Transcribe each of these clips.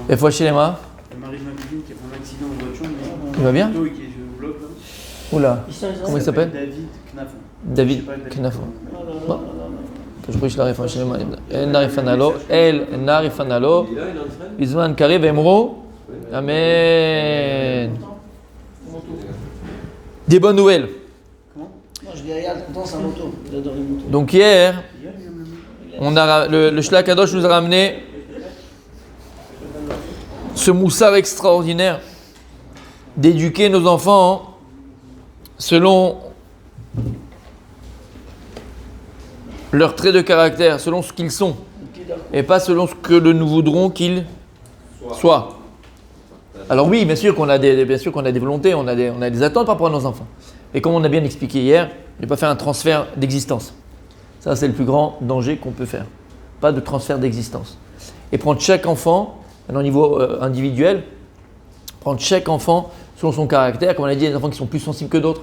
Et fois chez les mains. Le mari de ma cousine qui a fait un accident de voiture, mais Il va bien? qui est au bloc là. Oula. Comment il s'appelle? David Knafon. David Knafon. Bon. Je crois que je l'arrive chez les mains. El Narifanalo. El Narifanalo. Bizman Karev Emro. Amen. Des bonnes nouvelles. Non, je dis Ayal, c'est un moto. Il adore les motos. Donc hier, le Shlach Kadosh nous a ramené ce moussard extraordinaire d'éduquer nos enfants selon leurs traits de caractère, selon ce qu'ils sont, et pas selon ce que nous voudrons qu'ils soient. Alors oui, bien sûr qu'on a des volontés, on a des attentes par rapport à nos enfants. Et comme on a bien expliqué hier, ne pas faire un transfert d'existence. Ça, c'est le plus grand danger qu'on peut faire. Pas de transfert d'existence. Et prendre chaque enfant, au niveau individuel, prendre chaque enfant selon son caractère. Comme on a dit, il y a des enfants qui sont plus sensibles que d'autres.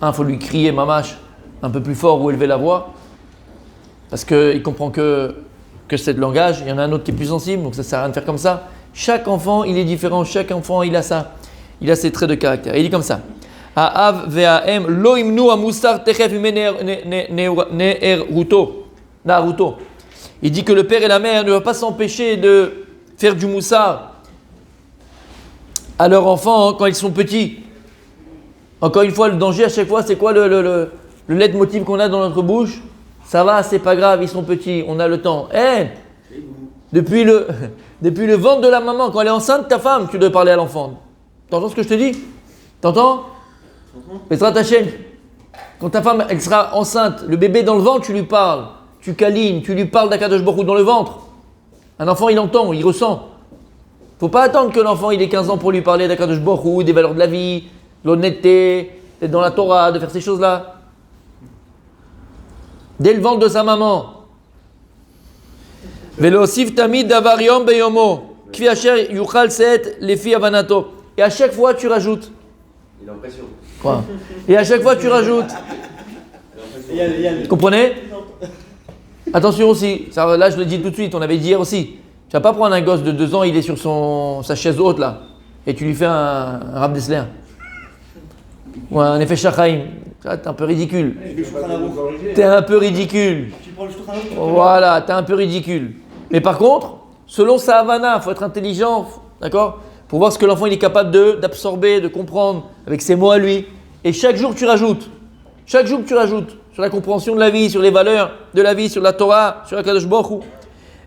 Il faut lui crier mamache un peu plus fort ou élever la voix. Parce qu'il comprend que c'est le langage. Il y en a un autre qui est plus sensible, donc ça ne sert à rien de faire comme ça. Chaque enfant, il est différent. Chaque enfant, il a ça. Il a ses traits de caractère. Il dit comme ça. Ha'av ve'ha'em lo imnu amusar techef naruto. Il dit que le père et la mère ne doivent pas s'empêcher de faire du moussard à leurs enfants quand ils sont petits. Encore une fois, le danger à chaque fois, c'est quoi le leitmotiv qu'on a dans notre bouche? Ça va, c'est pas grave, ils sont petits, on a le temps. Depuis le ventre de la maman, quand elle est enceinte, ta femme, tu dois parler à l'enfant. T'entends ce que je te dis? T'entends? Petra ta chaîne. Quand ta femme, elle sera enceinte, le bébé dans le ventre, tu lui parles. Tu câlines, tu lui parles d'Akadosh Baruch Hu dans le ventre. Un enfant, il entend, il ressent. Faut pas attendre que l'enfant il ait 15 ans pour lui parler d'Akadosh Baruch Hu, des valeurs de la vie, de l'honnêteté, d'être dans la Torah, de faire ces choses-là. Dès le ventre de sa maman. Velosif tamid davar yom beyomo. Kfi asher yuchal set lefi avanato. Et à chaque fois tu rajoutes. Il est en pression. Quoi? Et à chaque fois tu rajoutes. Vous comprenez? Attention aussi, ça, là je le dis tout de suite, on avait dit hier aussi. Tu vas pas prendre un gosse de 2 ans, il est sur sa chaise haute là, et tu lui fais un Rav Dessler. Ou un effet Shachaim. T'es un peu ridicule. T'es un peu ridicule. Voilà, t'es un peu ridicule. Mais par contre, selon sa Havana, il faut être intelligent, d'accord? Pour voir ce que l'enfant il est capable d'absorber, de comprendre avec ses mots à lui. Et chaque jour tu rajoutes. Chaque jour tu rajoutes. Sur la compréhension de la vie, sur les valeurs de la vie, sur la Torah, sur la Kadosh Baruch Hu.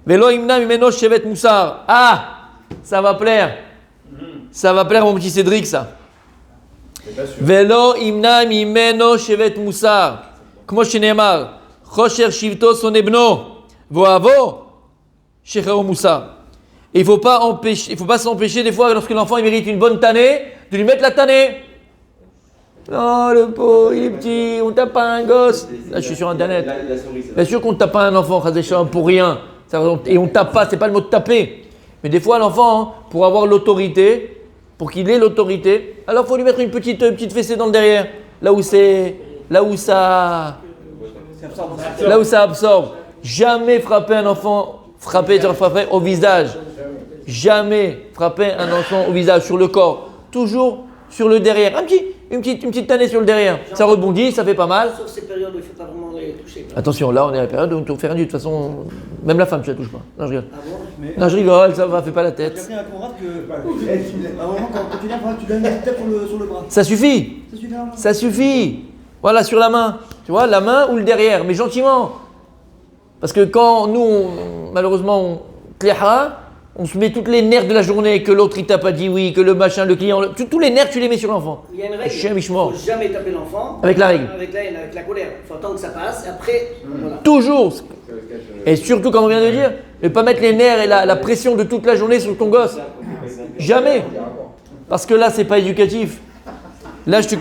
Velo imna mimeno shevet moussar. Ah, ça va plaire. Ça va plaire mon petit Cédric ça. Velo imna mimeno shevet moussar. Como shenemar. Chosher shivto son ebno. Voavo. Shechero moussar. Et il faut pas s'empêcher des fois lorsque l'enfant il mérite une bonne tannée, de lui mettre la tannée. Non, le pauvre, il est petit, on tape pas un gosse. Là, je suis sur internet. Bien sûr qu'on ne tape pas un enfant, pour rien. Et on ne tape pas, c'est pas le mot de taper. Mais des fois, l'enfant, pour avoir l'autorité, pour qu'il ait l'autorité, alors il faut lui mettre une petite fessée dans le derrière. Là où ça absorbe. Jamais frapper un enfant, frapper au visage. Jamais frapper un enfant au visage, sur le corps. Toujours sur le derrière. Une petite tannée sur le derrière. Ça rebondit, ça fait pas mal. Sauf ces périodes où il ne faut pas vraiment les toucher. Attention, là on est à la période où on fait rien du tout. De toute façon, même la femme, tu la touches pas. Non, je rigole. Ah bon? Non, je rigole, ça va, fais pas la tête. J'ai appris à Conrad que à un moment, quand tu viens, tu donnes la tête sur le bras. Ça suffit. Ça suffit là. Ça suffit. Voilà, sur la main. Tu vois, la main ou le derrière, mais gentiment. Parce que quand nous, malheureusement, on se met toutes les nerfs de la journée, que l'autre il t'a pas dit oui, que le machin, le client, tous les nerfs tu les mets sur l'enfant. Il y a une règle. Chien Il ne michement. faut jamais taper l'enfant. Avec la règle. Avec la colère. Il faut attendre que ça passe. Et après, voilà. Toujours. Et surtout, comme on vient de dire, ne pas mettre les nerfs et la pression de toute la journée sur ton gosse. Jamais. Parce que là, c'est pas éducatif. Là, je te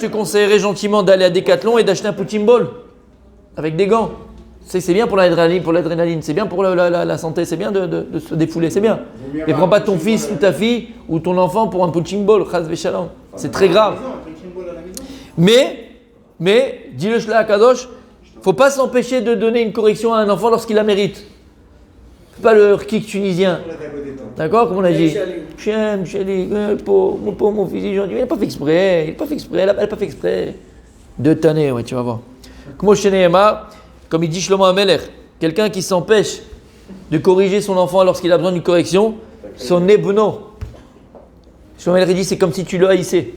conseillerais gentiment d'aller à Decathlon et d'acheter un punching ball avec des gants. C'est bien pour l'adrénaline, c'est bien pour la santé, c'est bien de se défouler, c'est bien. Mais prends pas ton fils ou ta fille ou ton enfant pour un punching ball, chas v'shalom. C'est très grave. Mais, dit le Shlach Kadosh, faut pas s'empêcher de donner une correction à un enfant lorsqu'il la mérite. Pas le kick tunisien. D'accord? Comme on a dit. Chéli. Chem, chéli, mon fils, il n'a pas fait exprès. Il n'a pas fait exprès, elle n'a pas fait exprès. 2 années, ouais, tu vas voir. Comme il dit Shlomo Amelech, quelqu'un qui s'empêche de corriger son enfant lorsqu'il a besoin d'une correction, son ebno. Shlomo Amelech dit c'est comme si tu le haïssais.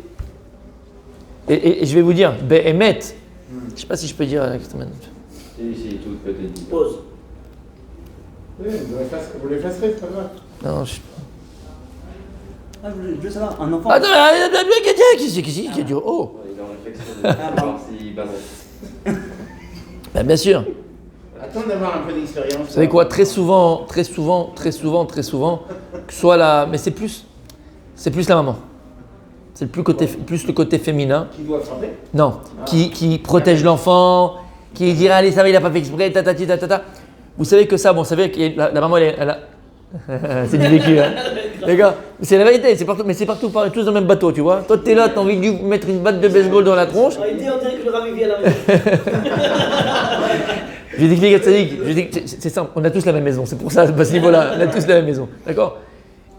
Et je vais vous dire, Be'emet, je ne sais pas si je peux dire exactement. Si, tout peut être dit. Pause. Oui, vous l'effacerez, c'est pas grave. Non, Ah, je veux savoir, un enfant. Attends, qui a dit oh? Il est en réflexion de voir s'il balance. Ben, bien sûr. Attends d'avoir un peu d'expérience. Vous savez quoi, très souvent, que ce soit mais c'est plus la maman. C'est plus le côté féminin. Qui doit frapper? Non, qui protège l'enfant, qui dit allez ça va, il a pas fait exprès, tatati tatata. Vous savez que ça, bon, vous savez que la maman elle a c'est du vécu, hein. Les gars, c'est la vérité, c'est partout, mais c'est partout, tous dans le même bateau, tu vois. Toi t'es là, t'as envie de lui mettre une batte de baseball dans la tronche. Il dit on dirait que le Rami vient à la maison. Je vais t'expliquer, Tzadik, c'est simple, on a tous la même maison, c'est pour ça, à ce niveau-là, on a tous la même maison, d'accord?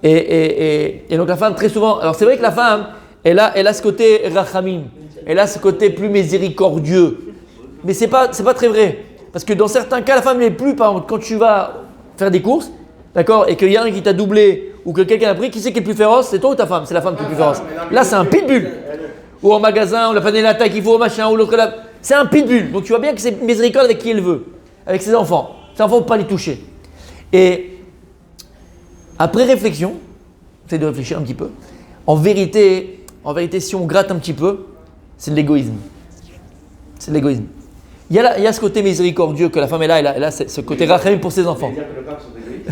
Et donc la femme, très souvent, alors c'est vrai que la femme, elle a ce côté rachamim, elle a ce côté plus miséricordieux, mais c'est pas très vrai, parce que dans certains cas, la femme n'est plus, par exemple, quand tu vas faire des courses, d'accord, et qu'il y a un qui t'a doublé, ou que quelqu'un a pris, qui c'est qui est le plus féroce? C'est toi ou ta femme? C'est la femme qui est le plus féroce. Là, c'est un pitbull. Ou en magasin, on l'a pas donné l'attaque qu'il faut, machin, ou l'autre là. C'est un pitbull. Donc tu vois bien que c'est miséricorde avec qui elle veut, avec ses enfants. Ses enfants ne faut pas les toucher. Et après réflexion, c'est de réfléchir un petit peu. En vérité, si on gratte un petit peu, c'est de l'égoïsme. C'est de l'égoïsme. Il y a ce côté miséricordieux que la femme est là, elle a ce côté rachamim pour ses enfants. Dire que le pape sont égoïstes.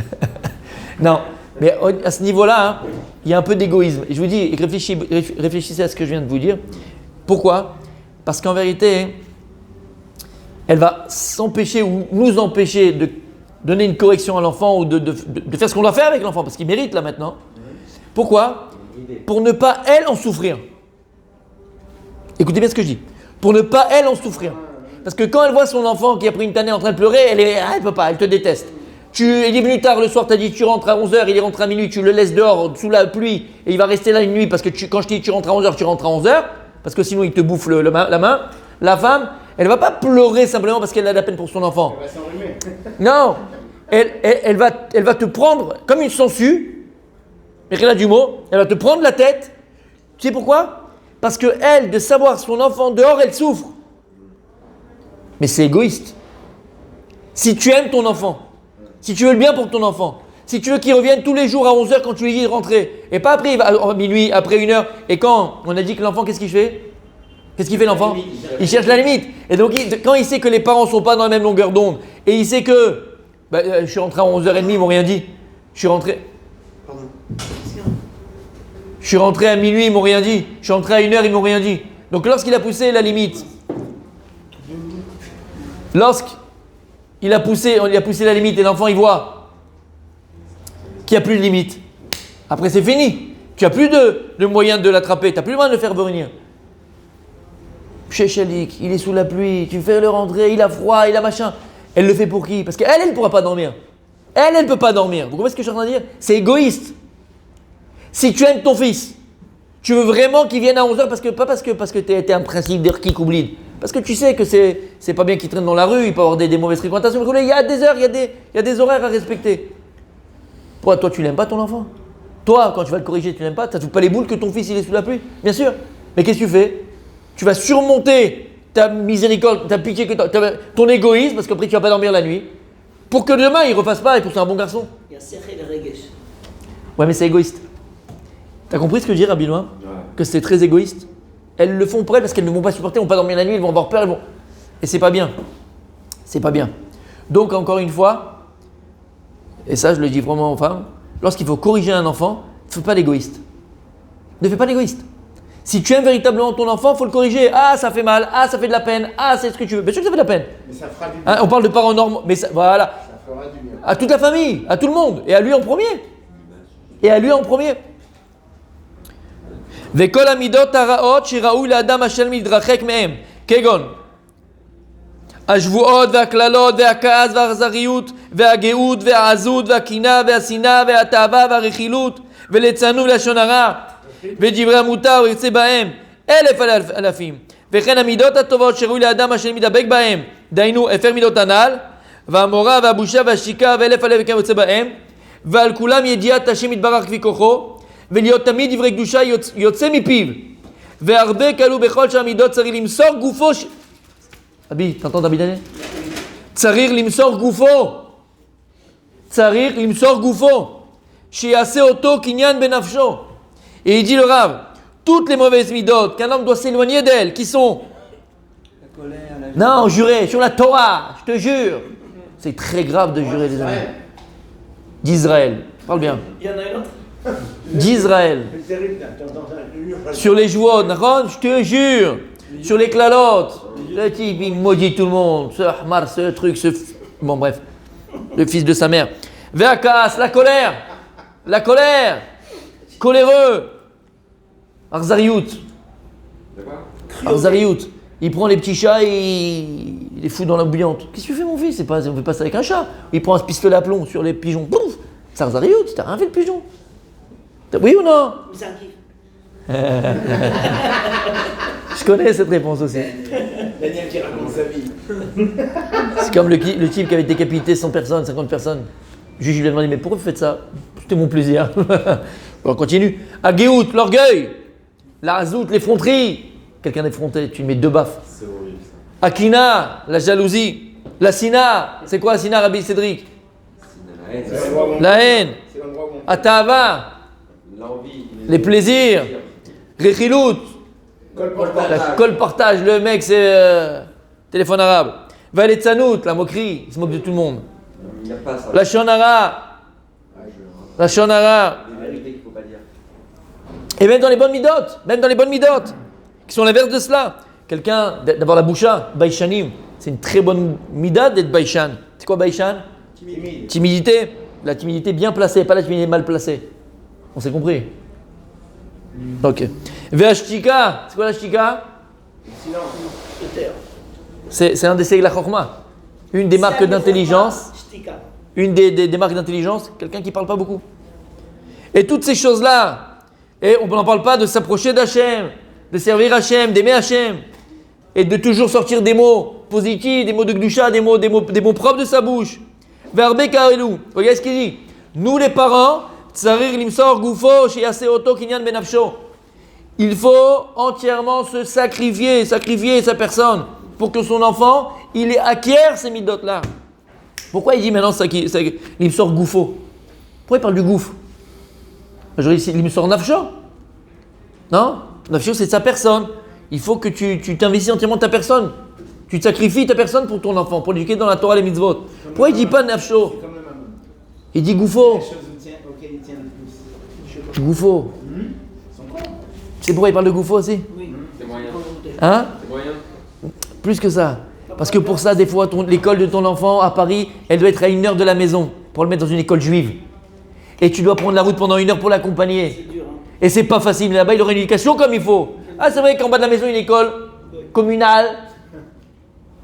Non, mais à ce niveau-là, hein, il y a un peu d'égoïsme. Et je vous dis, réfléchissez à ce que je viens de vous dire. Pourquoi? Parce qu'en vérité, elle va s'empêcher ou nous empêcher de donner une correction à l'enfant ou de faire ce qu'on doit faire avec l'enfant, parce qu'il mérite là maintenant. Pourquoi? Pour ne pas, elle, en souffrir. Écoutez bien ce que je dis. Pour ne pas, elle, en souffrir. Parce que quand elle voit son enfant qui a pris une tannée en train de pleurer, elle peut pas, elle te déteste. Il est venu tard le soir, tu as dit tu rentres à 11h, il est rentré à minuit, tu le laisses dehors sous la pluie et il va rester là une nuit parce que quand je te dis tu rentres à 11h, tu rentres à 11h, parce que sinon il te bouffe la main. La femme, elle ne va pas pleurer simplement parce qu'elle a de la peine pour son enfant. Elle va s'enrhumer. Non, elle va te prendre comme une sangsue, et là du mot, elle va te prendre la tête. Tu sais pourquoi? Parce que elle, de savoir son enfant dehors, elle souffre. Mais c'est égoïste. Si tu aimes ton enfant, si tu veux le bien pour ton enfant, si tu veux qu'il revienne tous les jours à 11h quand tu lui dis de rentrer, et pas après, il va à minuit, après 1h, et quand on a dit que l'enfant, qu'est-ce qu'il fait? Qu'est-ce qu'il fait l'enfant? Il cherche la limite. Et donc, quand il sait que les parents ne sont pas dans la même longueur d'onde, et il sait que je suis rentré à 11h30, ils m'ont rien dit. Je suis rentré à minuit, ils m'ont rien dit. Je suis rentré à 1h, ils m'ont rien dit. Donc, lorsqu'il a poussé la limite, il a poussé la limite et l'enfant il voit qu'il n'y a plus de limite. Après c'est fini. Tu n'as plus de moyen de l'attraper. Tu n'as plus le moyen de le faire revenir. Chez Chalik, il est sous la pluie. Tu fais le rentrer, il a froid, il a machin. Elle le fait pour qui? Parce qu'elle ne pourra pas dormir. Elle ne peut pas dormir. Vous comprenez ce que je suis en train de dire? C'est égoïste. Si tu aimes ton fils, tu veux vraiment qu'il vienne à 11h pas parce que tu es un principe d'Erkik oublie. Parce que tu sais que c'est pas bien qu'il traîne dans la rue, il peut avoir des mauvaises fréquentations. Mais il y a des heures, il y a des horaires à respecter. Pourquoi toi tu l'aimes pas ton enfant? Toi, quand tu vas le corriger, tu l'aimes pas? Ça te fout pas les boules que ton fils il est sous la pluie? Bien sûr. Mais qu'est-ce que tu fais? Tu vas surmonter ta miséricorde, ta pitié, ton égoïsme, parce qu'après tu vas pas dormir la nuit, pour que demain il refasse pas et pour que c'est un bon garçon. Il y a Sechel et Regesh. Ouais, mais c'est égoïste. T'as compris ce que je dis, Rabbi Noam? Que c'est très égoïste. Elles le font pour elles parce qu'elles ne vont pas supporter, elles ne vont pas dormir la nuit, elles vont avoir peur, et c'est pas bien. C'est pas bien. Donc encore une fois, et ça je le dis vraiment aux femmes, lorsqu'il faut corriger un enfant, ne fais pas l'égoïste. Ne fais pas l'égoïste. Si tu aimes véritablement ton enfant, il faut le corriger. Ah, ça fait mal, ah, ça fait de la peine, ah, c'est ce que tu veux. Bien sûr que ça fait de la peine. Mais ça fera du bien. Hein, on parle de parents normaux, mais ça, voilà. Ça fera du bien. À toute la famille, à tout le monde, et à lui en premier. Et à lui en premier. השבועות והקללות והכעס והאכזריות והגאות והעזות והקנאה והשנאה והתאווה והרכילות וליצנות ולשון הרע ודברי המותר וירצה בהם אלף אלפים וכן המידות הטובות שראוי לאדם אשר מתדבק בהם דהיינו הפר מידות הנ"ל והמורא והבושה והשתיקה ואלף וכן יוצא בהם ועל כולם ידיעת השם יתברך כפי כוחו ולהיות תמיד דברי קדושה יוצא מפיו והרבה כאלו בכל שאר המידות צריך למסור גופו אבי, t'entends David Daniel? צריך למסור גופו. צריך למסור גופו. שיעשה אותו קניין בנפשו. Et il dit le Rav, toutes les mauvaises midot qu'un homme doit s'éloigner d'elles, qui sont... La colère, Non, jurer sur la Torah, je te jure. C'est très grave de jurer les amis. D'Israël, parle bien. Il y en a une autre. D'Israël. C'est terrible, t'entends ça. Sur les joueurs, je te jure. Sur les clalotes. Le type, il maudit tout le monde. Ce Ahmar, ce truc, ce... Bon, bref. Le fils de sa mère. Veakas, la colère. La colère. Coléreux. Arzariout. Arzariout. Il prend les petits chats et il les fout dans l'eau bouillante. Qu'est-ce que tu fais, mon fils? On ne fait pas ça avec un chat. Il prend un pistolet à plomb sur les pigeons. Pouf. C'est Arzariout. T'as rien fait, le pigeon. Oui ou non? C'est un kiff. Je connais cette réponse aussi. Daniel qui raconte sa vie. C'est comme le type qui avait décapité 100 personnes, 50 personnes. Le juge lui a demandé, mais pourquoi vous faites ça? C'était mon plaisir. Bon, on continue. Agéout, l'orgueil. La hazout, l'effronterie. Quelqu'un d'effronté, tu lui mets 2 baffes. C'est horrible ça. Akina, la jalousie. La sina, c'est quoi sina, Rabbi Cédric? La haine. C'est l'endroit où on... Atava, L'envie. les plaisirs. Rechilout, la colportage, le mec c'est téléphone arabe. Valetsanout, la moquerie, il se moque de tout le monde. Il n'y a pas ça. La shonara, la shonara. Des vérités qu'il ne faut pas dire. Et même dans les bonnes midotes, qui sont l'inverse de cela. Quelqu'un, d'avoir la boucha, baïchanim, c'est une très bonne mida d'être baïchan. C'est quoi baïchan? Timide. Timidité. La timidité bien placée, pas la timidité mal placée. On s'est compris? Ok. Ve'ashtika, c'est quoi la shtika? C'est un des seigla chokma. Une des marques d'intelligence. Une des marques d'intelligence, quelqu'un qui ne parle pas beaucoup. Et toutes ces choses-là, et on n'en parle pas de s'approcher d'Hachem, de servir Hachem, d'aimer Hachem, et de toujours sortir des mots positifs, des mots de Gdusha, des mots propres de sa bouche. Verbe Karelu. Regardez ce qu'il dit. Nous les parents, Tsarir limsor gufo sheyase oto kinyan benafsho. Il faut entièrement se sacrifier sa personne pour que son enfant, il acquiert ces midotes-là. Pourquoi il dit maintenant limsor gufo? Pourquoi il parle du gouffre? J'aurais dit limsor nafsho. Non? Nafsho, c'est sa personne. Il faut que tu t'investis entièrement ta personne. Tu te sacrifies ta personne pour ton enfant, pour l'éduquer dans la Torah et les mitzvot. Pourquoi il dit pas nafsho? Il dit gouffo. Gouffo. Tu sais pourquoi il parle de gouffo aussi? C'est moyen. Hein? C'est moyen. Plus que ça. Parce que pour ça, des fois, l'école de ton enfant à Paris, elle doit être à 1 heure de la maison pour le mettre dans une école juive. Et tu dois prendre la route pendant 1 heure pour l'accompagner. Et c'est pas facile. Là-bas, il aura une éducation comme il faut. Ah, c'est vrai qu'en bas de la maison, une école communale.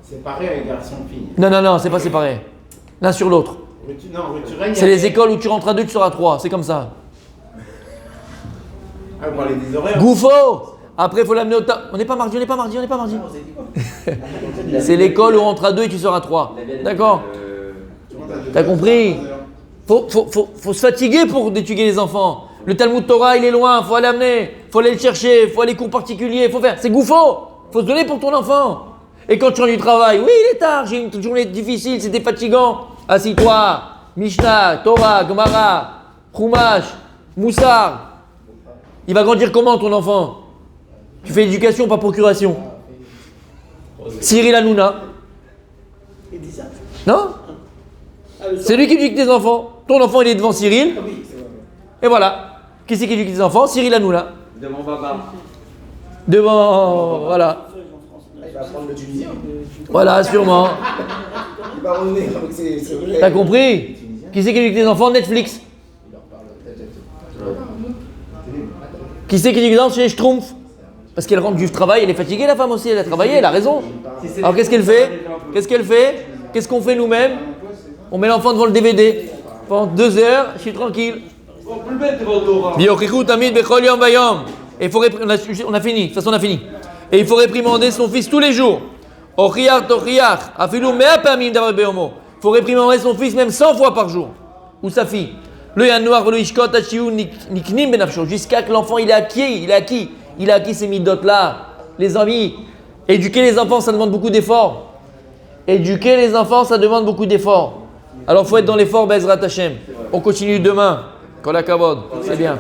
C'est pareil avec garçon-fille. Non, c'est pas séparé. L'un sur l'autre. C'est les écoles où tu rentres à 2, tu seras à 3. C'est comme ça. Ah, vous parlez des horaires. Gouffo. Après, il faut l'amener au temps. On n'est pas mardi. C'est l'école où on rentre à 2 et tu seras à 3. D'accord? T'as compris? Faut se fatiguer pour étudier les enfants. Le Talmud Torah, il est loin, faut aller amener, faut aller le chercher, faut aller cours particuliers, faut faire. C'est gouffo. Faut se donner pour ton enfant. Et quand tu rentres du travail, oui, il est tard, j'ai une journée difficile, c'était fatigant. Assis-toi, Mishnah, Torah, Gemara, Chumash, Moussar. Il va grandir comment ton enfant? Tu fais éducation, pas procuration. Cyril Hanouna. Il dit ça. Non? C'est lui qui éduque tes enfants. Ton enfant, il est devant Cyril. Et voilà. Qui c'est qui éduque tes enfants? Cyril Hanouna. Devant Baba. Devant. Voilà. Il va prendre le tunisien. Voilà, sûrement. Il va revenir avec ses T'as compris? Qui c'est qui éduque tes enfants? Netflix. Qui c'est qui éduque tes enfants chez Schtroumpf? Parce qu'elle rentre du travail, elle est fatiguée, la femme aussi, elle a travaillé, elle a raison. Alors qu'est-ce qu'elle fait? Qu'est-ce qu'on fait nous-mêmes? On met l'enfant devant le DVD. Pendant 2 heures, je suis tranquille. Et on a fini, de toute façon on a fini. Et il faut réprimander son fils tous les jours. Il faut réprimander son fils même 100 fois par jour. Ou sa fille. Jusqu'à que l'enfant il a acquis ces midotes là. Les amis, éduquer les enfants ça demande beaucoup d'efforts. Éduquer les enfants ça demande beaucoup d'efforts. Alors il faut être dans l'effort Bezrat Hashem. On continue demain. Kol hakavod, c'est bien.